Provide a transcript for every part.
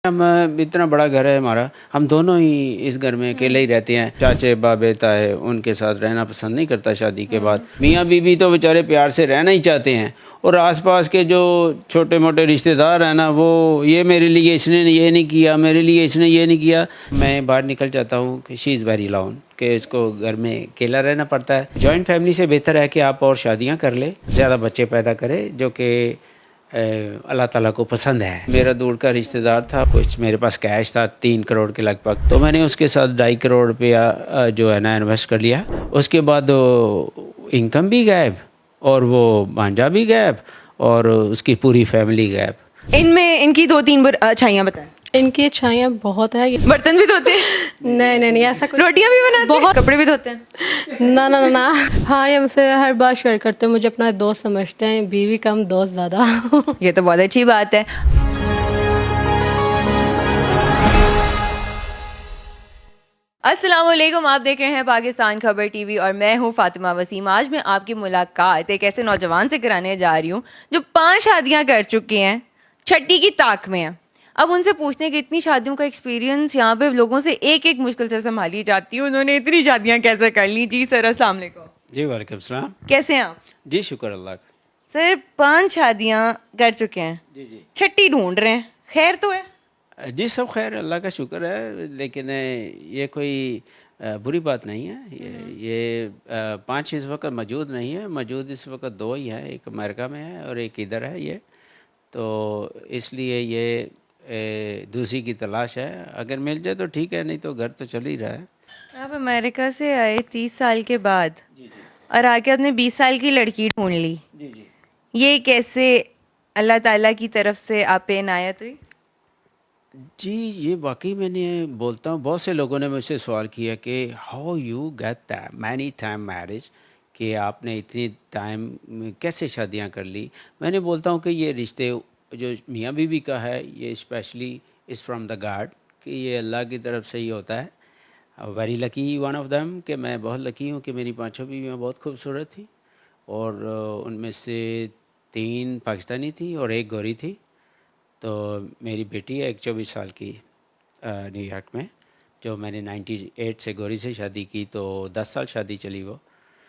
हम इतना बड़ा घर है हमारा, हम दोनों ही इस घर में अकेले ही रहते हैं। चाचे बाबे ताए उनके साथ रहना पसंद नहीं करता शादी के बाद। मियाँ बीवी तो बेचारे प्यार से रहना ही चाहते हैं, और आसपास के जो छोटे मोटे रिश्तेदार हैं ना, वो ये मेरे लिए इसने ये नहीं किया, मेरे लिए इसने ये नहीं किया। मैं बाहर निकल जाता हूँ कि शी इज़ वेरी लाउन, कि इसको घर में अकेला रहना पड़ता है। जॉइंट फैमिली से बेहतर है कि आप और शादियाँ कर ले, ज़्यादा बच्चे पैदा करें, जो कि अल्लाह ताला को पसंद है। मेरा दूर का रिश्तेदार था, कुछ मेरे पास कैश था 3 करोड़ के लगभग, तो मैंने उसके साथ 2.5 करोड़ रुपया जो है ना इन्वेस्ट कर लिया। उसके बाद इनकम भी गायब, और वो भांजा भी गायब, और उसकी पूरी फैमिली गायब। इनमें इनकी 2-3 अच्छाइयाँ बताएं। इनकी अच्छाइयाँ बहुत है। बर्तन भी धोते हैं? नहीं ऐसा कुछ। रोटियां भी बनाते हैं? बहुत। कपड़े भी धोते हैं? ना। हाँ, ये मुझसे हर बात शेयर करते हैं, मुझे अपना दोस्त समझते हैं, बीवी कम दोस्त ज़्यादा। ये तो बहुत अच्छी बात है। अस्सलाम वालेकुम, आप देख रहे हैं पाकिस्तान खबर टीवी और मैं हूं फातिमा वसीम। आज मैं आपकी मुलाकात एक ऐसे नौजवान से कराने जा रही हूं जो 5 शादियां कर चुके हैं, छठी की ताक में है। अब उनसे पूछने की इतनी शादियों का एक्सपीरियंस, यहाँ पे लोगों से एक एक मुश्किल से संभाली जाती है, उन्होंने इतनी शादियां कैसे कर ली। जी सर, अस्सलाम वालेकुम। जी वालेकुम सलाम। कैसे हैं आप? जी शुक्र अल्लाह का। सर 5 शादियां कर चुके हैं, जी छठी ढूंढ रहे हैं, खैर तो है? जी सब खैर, अल्लाह का शुक्र है, लेकिन ये कोई बुरी बात नहीं है। ये 5 इस वक्त मौजूद नहीं है, मौजूद इस वक्त 2 ही हैं, एक अमेरिका में है और एक इधर है। ये तो इसलिए ये दूसरी की तलाश है, अगर मिल जाए तो ठीक है, नहीं तो घर तो चल ही रहा है। आप अमेरिका से आए 30 साल के बाद और आके अपने 20 साल की लड़की ढूंढ ली। जी ये कैसे अल्लाह ताला की तरफ से आप पे इनायत हुई? जी, ये वाकई मैंने बोलता हूँ, बहुत से लोगों ने मुझसे सवाल किया कि how you get that many time marriage, कि आपने इतनी टाइम कैसे शादियाँ कर ली। मैंने बोलता हूँ कि ये रिश्ते जो मियाँ बीवी का है, ये specially is from the God, कि ये अल्लाह की तरफ से ही होता है। Very lucky one of them, कि मैं बहुत लकी हूँ कि मेरी 5 बीवियाँ बहुत खूबसूरत थी, और उनमें से 3 पाकिस्तानी थी और 1 गोरी थी। तो मेरी बेटी है एक 24 साल की न्यूयॉर्क में, जो मैंने 98 से गोरी से शादी की, तो 10 साल शादी चली वो।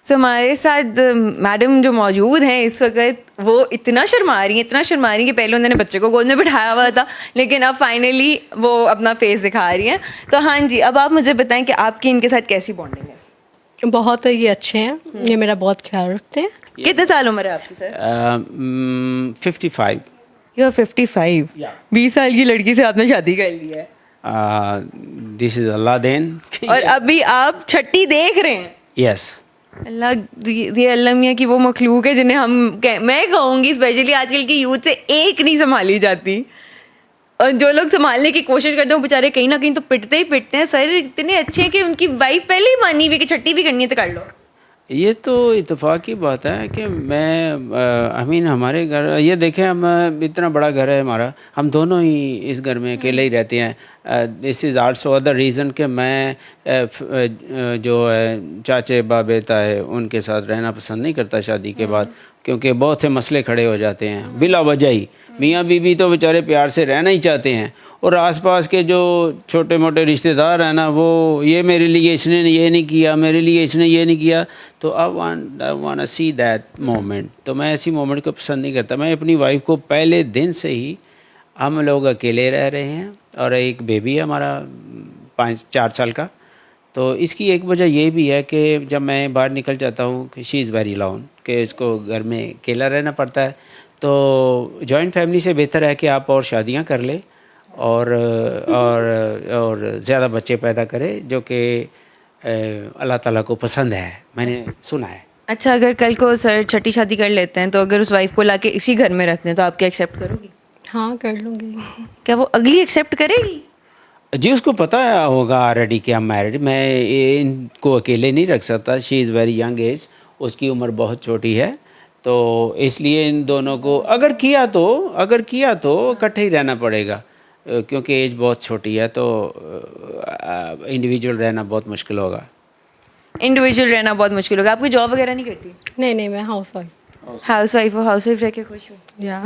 तो हमारे साथ मैडम जो मौजूद हैं इस वक्त, वो इतना शर्मा रही हैं कि पहले उन्होंने बच्चे को गोद में बिठाया हुआ था, लेकिन अब फाइनली वो अपना फेस दिखा रही हैं। तो हाँ जी, अब आप मुझे बताएं कि आपकी इनके साथ कैसी बॉन्डिंग है? बहुत ये अच्छे हैं, ये मेरा बहुत ख्याल रखते हैं। कितने साल उम्र है आपकी सर? 55। यू 55? 20 साल की लड़की से आपने शादी कर ली है। दिस इज़ अल्लाह देन। और अभी आप छठी देख रहे हैं? यस। अल्लाह, ये अल्लाह मियाँ की वो मखलूक है जिन्हें मैं कहूँगी स्पेशली आजकल की यूथ से एक नहीं संभाली जाती, और जो लोग संभालने की कोशिश करते हैं वो बेचारे कहीं ना कहीं तो पिटते ही पिटते हैं। सर इतने अच्छे हैं कि उनकी वाइफ पहले ही मानी हुई कि छठी भी करनी है तो कर लो। ये तो इत्तेफाक की बात है कि मैं अमीन हमारे घर, ये देखें, हम इतना बड़ा घर है हमारा, हम दोनों ही इस घर में अकेले ही रहते हैं। This is also other reason कि मैं जो है चाचे बाबे ताए उनके साथ रहना पसंद नहीं करता शादी के बाद, क्योंकि बहुत से मसले खड़े हो जाते हैं बिला वजह ही। मियाँ बीवी तो बेचारे प्यार से रहना ही चाहते हैं, और आसपास के जो छोटे मोटे रिश्तेदार हैं ना, वो ये मेरे लिए इसने ये नहीं किया, मेरे लिए इसने ये नहीं किया। तो I want to see that moment. तो मैं ऐसी मोमेंट को पसंद नहीं करता। मैं अपनी वाइफ को पहले दिन से ही, हम लोग अकेले रह रहे हैं और एक बेबी है हमारा 4 साल का। तो इसकी एक वजह ये भी है कि जब मैं बाहर निकल जाता हूँ कि शी इज़ वेरी लाउन, कि इसको घर में अकेला रहना पड़ता है। तो जॉइंट फैमिली से बेहतर है कि आप और शादियाँ कर ले, और ज़्यादा बच्चे पैदा करें, जो कि अल्लाह ताला को पसंद है, मैंने सुना है। अच्छा, अगर कल को सर छठी शादी कर लेते हैं तो अगर उस वाइफ को लाके इसी घर में रखते हैं तो आप क्या एक्सेप्ट करोगी? हाँ, कर लूँगी। क्या वो अगली एक्सेप्ट करेगी? जी, उसको पता होगा ऑलरेडी कि हम मैरिड। मैं इनको अकेले नहीं रख सकता, she is very young age, उसकी उम्र बहुत छोटी है, तो इसलिए इन दोनों को अगर किया तो इकट्ठे ही रहना पड़ेगा, क्योंकि एज बहुत छोटी है, तो इंडिविजुअल रहना बहुत मुश्किल होगा। इंडिविजुअल रहना बहुत मुश्किल होगा। आप कोई जॉब वगैरह नहीं करती? नहीं, मैं हाउस वाइफ। हाउसवाइफ हो, हाउसवाइफ रह के खुश हो? या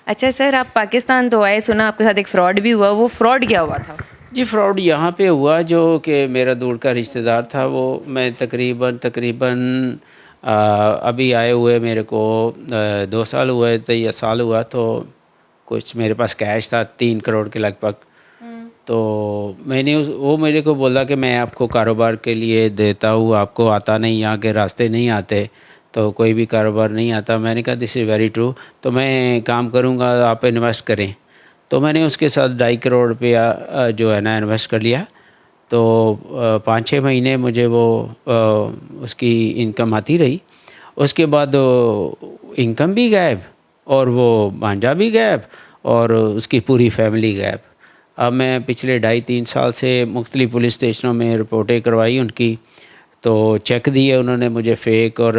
अच्छा सर, आप पाकिस्तान तो आए, सुना आपके साथ एक फ्रॉड भी हुआ, वो फ्रॉड क्या हुआ था? जी फ्रॉड यहाँ पे हुआ, जो कि मेरा दूर का रिश्तेदार था, वो मैं तकरीबन अभी आए हुए मेरे को 2 साल हुए थे या साल हुआ, तो कुछ मेरे पास कैश था 3 करोड़ के लगभग। तो मैंने वो मेरे को बोला कि मैं आपको कारोबार के लिए देता हूँ, आपको आता नहीं, यहाँ के रास्ते नहीं आते, तो कोई भी कारोबार नहीं आता। मैंने कहा दिस इज़ वेरी ट्रू, तो मैं काम करूँगा, आप इन्वेस्ट करें। तो मैंने उसके साथ 2.5 करोड़ रुपया जो है ना इन्वेस्ट कर लिया। तो 5-6 महीने मुझे वो उसकी इनकम आती रही। उसके बाद इनकम भी गायब और वो भांजा भी गायब और उसकी पूरी फैमिली गायब। अब मैं पिछले 2.5-3 साल से मुख्तलिफ पुलिस स्टेशनों में रिपोर्टें करवाई उनकी, तो चेक दिए उन्होंने मुझे फेक, और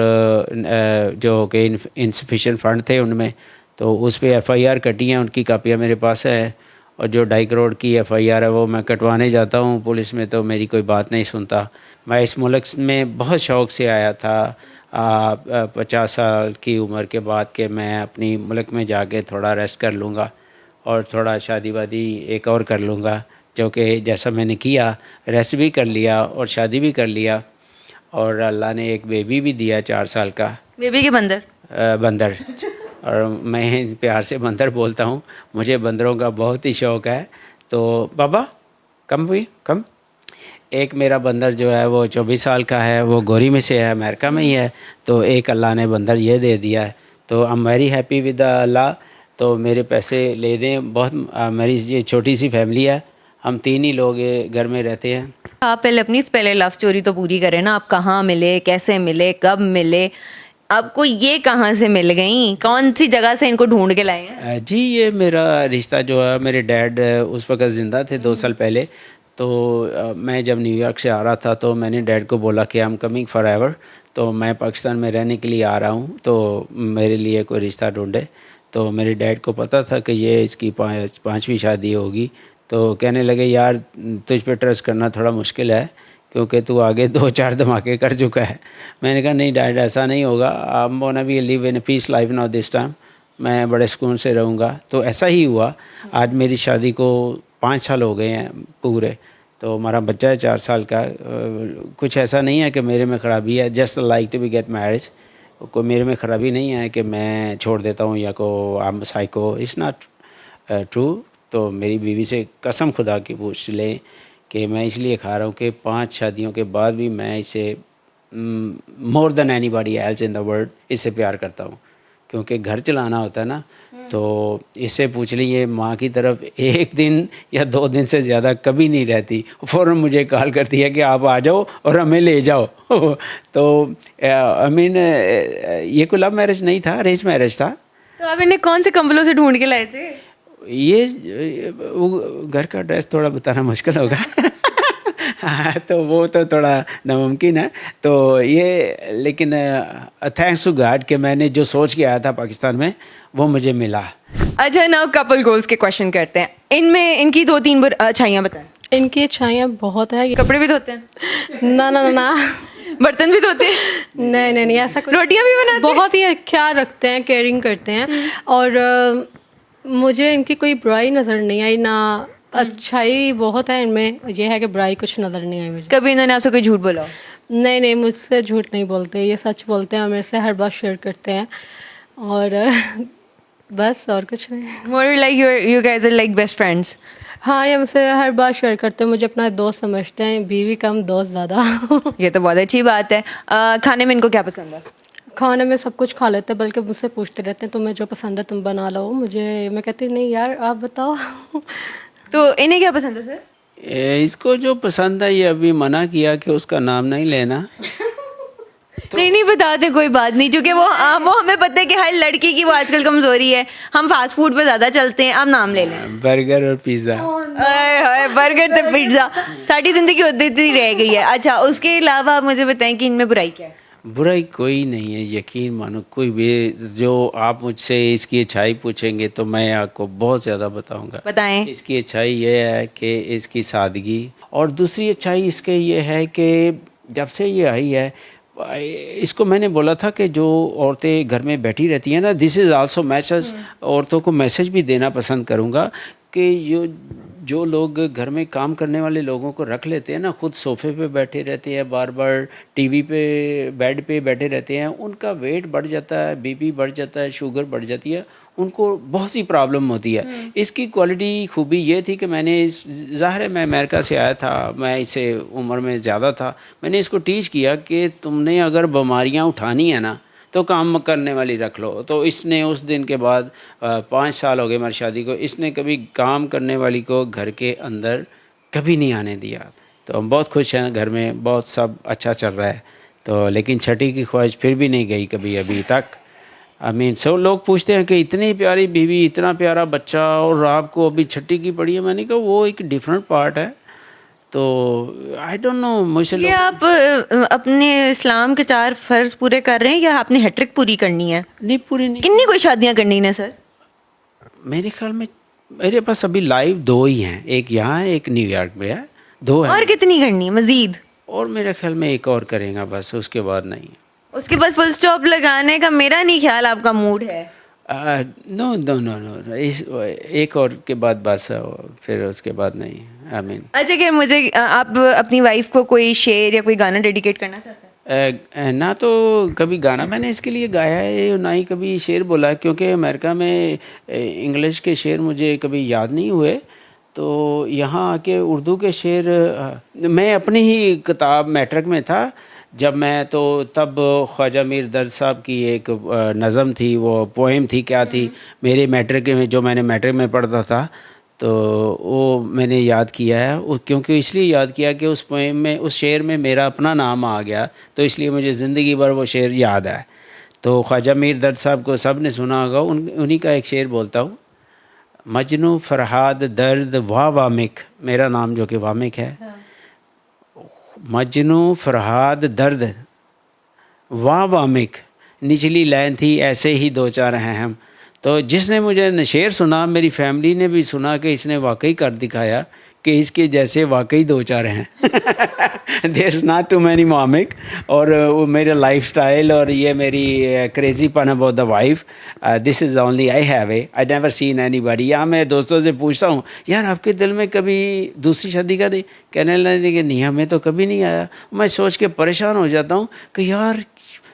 जो कि इनसफिशेंट फ़ंड थे उनमें, तो उस पर FIR कटी हैं, उनकी कापियाँ मेरे पास है। और जो 2.5 करोड़ की FIR है वो मैं कटवाने जाता हूँ पुलिस में, तो मेरी कोई बात नहीं सुनता। मैं इस मुल्क में बहुत शौक़ से आया था 50 साल की उम्र के बाद, कि मैं अपनी मुल्क में जाके थोड़ा रेस्ट कर लूँगा और थोड़ा शादी वादी एक और कर लूँगा, जो कि जैसा मैंने किया, रेस्ट भी कर लिया और शादी भी कर लिया, और अल्लाह ने एक बेबी भी दिया 4 साल का। बेबी के बंदर? बंदर, और मैं प्यार से बंदर बोलता हूँ, मुझे बंदरों का बहुत ही शौक़ है। तो बाबा कम। एक मेरा बंदर जो है वो 24 साल का है, वो गोरी में से है, अमेरिका में ही है। तो एक अल्लाह ने बंदर ये दे दिया है, तो I am very happy with Allah. तो मेरे पैसे ले दें बहुत। मेरी ये छोटी सी फैमिली है, हम 3 ही लोग घर में रहते हैं। आप पहले लव स्टोरी तो पूरी करें ना। आप कहाँ मिले, कैसे मिले, कब मिले, आपको ये कहाँ से मिल गई, कौन सी जगह से इनको ढूंढ के लाए हैं? जी ये मेरा रिश्ता जो है, मेरे डैड उस वक्त ज़िंदा थे 2 साल पहले। तो मैं जब न्यूयॉर्क से आ रहा था, तो मैंने डैड को बोला कि I am coming for ever, तो मैं पाकिस्तान में रहने के लिए आ रहा हूँ, तो मेरे लिए कोई रिश्ता ढूंढे। तो मेरे डैड को पता था कि ये इसकी 5वीं शादी होगी। तो कहने लगे यार तुझ पे ट्रस्ट करना थोड़ा मुश्किल है, क्योंकि तू आगे 2-4 धमाके कर चुका है। मैंने कहा नहीं डैड, ऐसा नहीं होगा, I am gonna be live in peace life now this time, मैं बड़े सुकून से रहूँगा। तो ऐसा ही हुआ। आज मेरी शादी को 5 साल हो गए हैं पूरे। तो हमारा बच्चा है 4 साल का। कुछ ऐसा नहीं है कि मेरे में ख़राबी है, just like to be get marriage. कोई मेरे में ख़राबी नहीं है कि मैं छोड़ देता हूँ या को I am psycho, it's not true. तो मेरी बीवी से कसम खुदा की पूछ लें कि मैं इसलिए खा रहा हूँ कि 5 शादियों के बाद भी मैं इसे more than anybody else in the world इससे प्यार करता हूँ, क्योंकि घर चलाना होता है ना। तो इससे पूछ लीजिए, माँ की तरफ 1 दिन या 2 दिन से ज़्यादा कभी नहीं रहती, फ़ौरन मुझे कॉल करती है कि आप आ जाओ और हमें ले जाओ। तो आई मीन ये कोई लव मैरिज नहीं था, अरेंज मैरिज था। तो आप इन्हें कौन से कंबलों से ढूंढ के लाए थे? ये वो घर का एड्रेस थोड़ा बताना मुश्किल होगा। हाँ, तो वो तो थोड़ा नामुमकिन है। तो ये लेकिन थैंक्स टू गॉड कि मैंने जो सोच के आया था पाकिस्तान में वो मुझे मिला। अच्छा, नाउ कपल गोल्स के क्वेश्चन करते हैं। इनमें इनकी 2-3 अच्छाइयाँ बताएं। इनकी अच्छाइयाँ बहुत है। कपड़े भी धोते हैं? ना बर्तन भी धोते हैं? नहीं ऐसा कुछ। रोटियाँ भी बनाते हैं? बहुत ही ख्याल रखते हैं, केयरिंग करते हैं। और मुझे इनकी कोई बुराई नज़र नहीं आई, ना अच्छाई बहुत है इनमें। ये है कि बुराई कुछ नज़र नहीं आई मुझे। कभी इन्होंने आपसे कोई झूठ बोला? नहीं, मुझसे झूठ नहीं बोलते, ये सच बोलते हैं और मेरे से हर बात शेयर करते हैं। और बस और कुछ नहीं। More like you guys are like best friends. हाँ, ये मुझसे हर बात शेयर करते हैं, मुझे अपना दोस्त समझते हैं, बीवी कम दोस्त ज़्यादा। ये तो बहुत अच्छी बात है। खाने में इनको क्या पसंद है? खाने में सब कुछ खा लेते हैं, बल्कि मुझसे पूछते रहते हैं तुम्हें जो पसंद है तुम बना लो। मैं कहती नहीं यार आप बताओ। तो इन्हें क्या पसंद है सर? इसको जो पसंद है, ये अभी मना किया कि उसका नाम नहीं लेना। नहीं बताते, कोई बात नहीं, क्योंकि वो हमें पता है कि हर लड़की की वो आजकल कमजोरी है। हम फास्ट फूड पे ज्यादा चलते हैं। आप नाम ले लें। बर्गर और पिज्ज़ा। बर्गर तो पिज्जा सारी जिंदगी होती रह गई है। अच्छा, उसके अलावा आप मुझे बताएं कि इनमें बुराई क्या है? बुराई कोई नहीं है, यकीन मानो कोई भी। जो आप मुझसे इसकी अच्छाई पूछेंगे तो मैं आपको बहुत ज़्यादा बताऊंगा। बताएं। इसकी अच्छाई ये है कि इसकी सादगी, और दूसरी अच्छाई इसके ये है कि जब से ये आई है इसको मैंने बोला था कि जो औरतें घर में बैठी रहती हैं ना, दिस इज़ आल्सो मैसेज, औरतों को मैसेज भी देना पसंद करूँगा कि जो लोग घर में काम करने वाले लोगों को रख लेते हैं ना, खुद सोफे पे बैठे रहते हैं, बार बार टीवी पे बेड पे बैठे रहते हैं, उनका वेट बढ़ जाता है, बीपी बढ़ जाता है, शुगर बढ़ जाती है, उनको बहुत सी प्रॉब्लम होती है। इसकी क्वालिटी खूबी ये थी कि मैंने ज़ाहिर है मैं अमेरिका से आया था, मैं इससे उम्र में ज़्यादा था, मैंने इसको टीच किया कि तुमने अगर बीमारियां उठानी है ना तो काम करने वाली रख लो। तो इसने उस दिन के बाद 5 साल हो गए हमारी शादी को, इसने कभी काम करने वाली को घर के अंदर कभी नहीं आने दिया। तो हम बहुत खुश हैं, घर में बहुत सब अच्छा चल रहा है। तो लेकिन छठी की ख्वाहिश फिर भी नहीं गई कभी अभी तक। सब लोग पूछते हैं कि इतनी प्यारी बीवी, इतना प्यारा बच्चा, और आपको अभी छठी की पड़ी है। मैंने कहा वो एक डिफरेंट पार्ट है। तो आई डोंट नो, मुझे ये आप अपने इस्लाम के 4 फर्ज पूरे कर रहे हैं या आपने हैट्रिक पूरी करनी है? नहीं, पूरी नहीं। कितनी कोई शादियां करनी है सर? मेरे ख्याल में मेरे पास अभी लाइव 2 ही हैं, एक यहाँ है, एक न्यूयॉर्क में है, 2 हैं। और कितनी करनी है मजीद? और मेरे ख्याल में एक और करेगा बस, उसके बाद नहीं। उसके बाद फुल स्टॉप लगाने का मेरा नहीं ख्याल आपका मूड है। नो नो नो नो, इस एक और के बाद बस, फिर उसके बाद नहीं। आई मीन अच्छा, कि मुझे आप अपनी वाइफ को कोई शेर या कोई गाना डेडिकेट करना चाहते हैं? ना तो कभी गाना मैंने इसके लिए गाया है, ना ही कभी शेर बोला है, क्योंकि अमेरिका में इंग्लिश के शेर मुझे कभी याद नहीं हुए। तो यहाँ आके उर्दू के शेर मैं अपनी ही किताब मैट्रिक में था जब मैं, तो तब ख्वाजा मीर दर्द साहब की एक नज़म थी, वो पोएम थी, क्या थी, मेरे मैट्रिक में, जो मैंने मैट्रिक में पढ़ता था, तो वो मैंने याद किया है। क्योंकि इसलिए याद किया कि उस पोएम में, उस शेर में मेरा अपना नाम आ गया, तो इसलिए मुझे ज़िंदगी भर वो शेर याद है। तो ख्वाजा मीर दर्द साहब को सब ने सुना होगा, उन्हीं का एक शेर बोलता हूँ। मजनू फरहाद दर्द वाह वामिक, मेरा नाम जो कि वामिक है। हाँ। मजनू फरहाद दर्द वाह वामिक, निचली लाइन थी ऐसे ही 2-4 हैं हम। तो जिसने मुझे शेर सुना, मेरी फैमिली ने भी सुना कि इसने वाकई कर दिखाया कि इसके जैसे वाकई 2-4 हैं। There is not too many वामिक। और वो मेरा लाइफस्टाइल और ये मेरी क्रेजी पन about the wife, this is only I have I never seen anybody. यहाँ मैं दोस्तों से पूछता हूँ, यार आपके दिल में कभी दूसरी शादी का नहीं? कहने लगे कि नहीं, हमें तो कभी नहीं आया। मैं सोच के परेशान हो जाता हूँ कि यार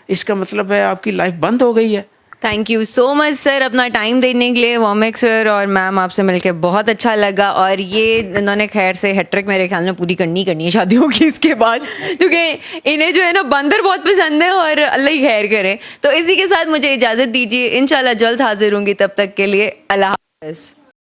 इसका मतलब है आपकी लाइफ बंद हो गई है। Thank you so much sir अपना टाइम देने के लिए। वॉमिक सर और मैम, आपसे मिलकर बहुत अच्छा लगा। और ये इन्होंने खैर से हैट्रिक मेरे ख्याल में पूरी करनी है शादियों की इसके बाद, क्योंकि इन्हें जो है ना बंदर बहुत पसंद है, और अल्लाह ही खैर करे। तो इसी के साथ मुझे इजाज़त दीजिए, इंशाल्लाह जल्द हाजिर होंगी, तब तक के लिए अल्लाह हाफ़िज़।